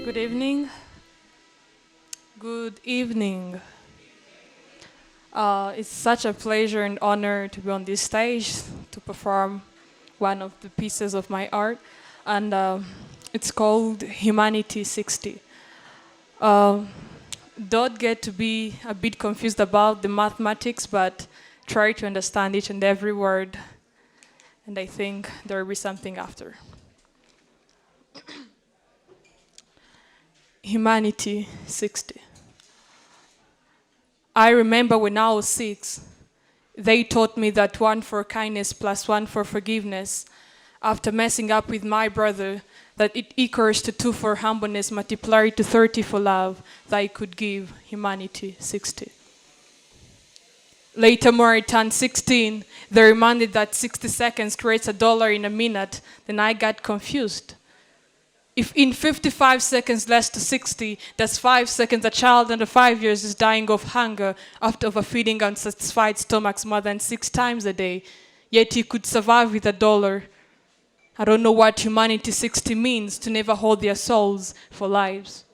Good evening. Good evening. It's such a pleasure and honor to be on this stage to perform one of the pieces of my art, and it's called Humanity 60. Don't get to be a bit confused about the mathematics, but try to understand each and every word, and I think there will be something after. Humanity 60. I remember when I was 6, they taught me that 1 for kindness plus 1 for forgiveness. After messing up with my brother, that it equals to 2 for humbleness multiplied to 30 for love, that I could give humanity 60. Later, when I turned 16, they reminded that 60 seconds creates $1 in a minute. Then I got confused. If in 55 seconds less to 60, that's 5 seconds a child under 5 years is dying of hunger after overfeeding unsatisfied stomachs more than 6 times a day, yet he could survive with $1. I don't know what humanity 60 means, to never hold their souls for lives.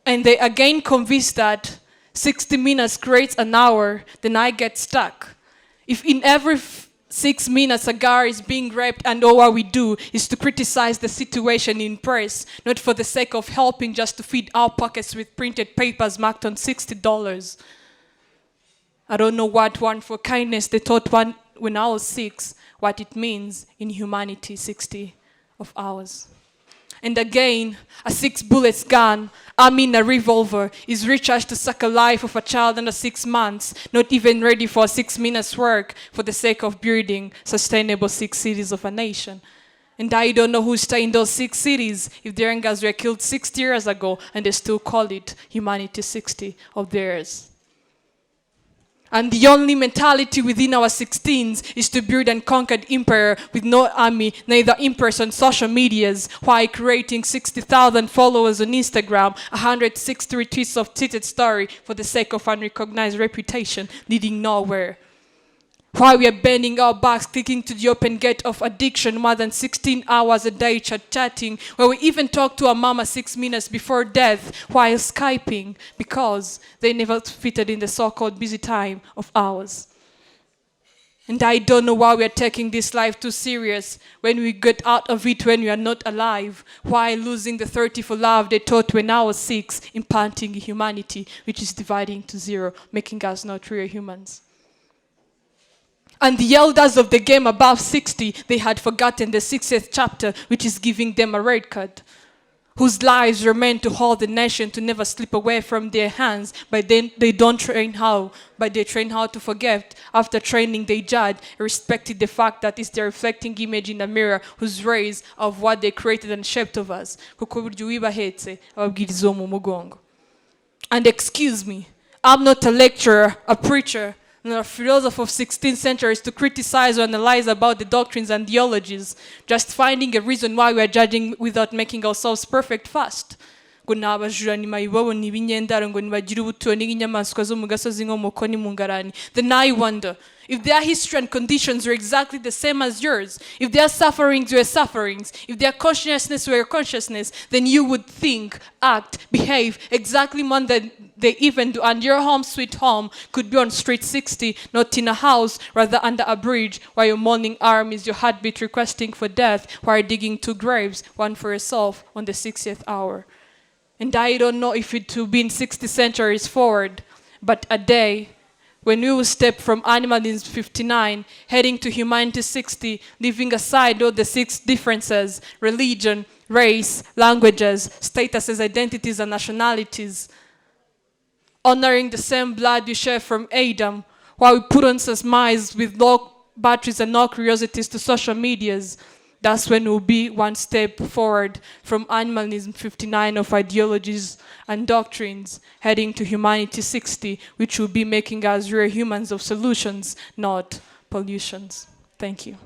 And they again convinced that 60 minutes creates an hour, then I get stuck. If in every 6 minutes a guy is being raped and all what we do is to criticize the situation in press, not for the sake of helping, just to feed our pockets with printed papers marked on $60. I don't know what 1 for kindness they taught one when I was 6, what it means in humanity 60 of ours. And again, a 6 bullets gun, I mean a revolver, is recharged to suck a life of a child under 6 months, not even ready for a 6 minutes work for the sake of building sustainable 6 cities of a nation. And I don't know who's staying in those 6 cities if their youngers were killed 60 years ago and they still call it humanity 60 of theirs. And the only mentality within our 16s is to build and conquer empire with no army, neither emperors on social medias, while creating 60,000 followers on Instagram, 160 retweets of tweeted story for the sake of unrecognized reputation, leading nowhere. While we are bending our backs, clicking to the open gate of addiction more than 16 hours a day chatting, where we even talk to our mama 6 minutes before death while Skyping, because they never fitted in the so-called busy time of ours. And I don't know why we are taking this life too serious when we get out of it when we are not alive, while losing the 30 for love they taught when I was 6, implanting humanity, which is dividing to 0, making us not real humans. And the elders of the game above 60, they had forgotten the 60th chapter, which is giving them a red card, whose lives were meant to hold the nation to never slip away from their hands, but then they don't train how, but they train how to forget. After training, they judge, respected the fact that it's the reflecting image in the mirror whose rays of what they created and shaped of us. And excuse me, I'm not a lecturer, a preacher, a philosopher of 16th centuries to criticize or analyze about the doctrines and theologies, just finding a reason why we are judging without making ourselves perfect fast. Then I wonder, if their history and conditions were exactly the same as yours, if their sufferings were sufferings, if their consciousness were your consciousness, then you would think, act, behave exactly more than they even do. And your home sweet home could be on street 60, not in a house, rather under a bridge, while your morning arm is your heartbeat requesting for death, while digging 2 graves, 1 for yourself on the 60th hour. And I don't know if it will be in 60 centuries forward, but a day when we will step from animalism 59, heading to humanity 60, leaving aside all the 6 differences, religion, race, languages, statuses, identities, and nationalities, honoring the same blood we share from Adam, while we put on smiles with low batteries and no curiosities to social medias. That's when we'll be one step forward from animalism 59 of ideologies and doctrines, heading to humanity 60, which will be making us real humans of solutions, not pollutions. Thank you.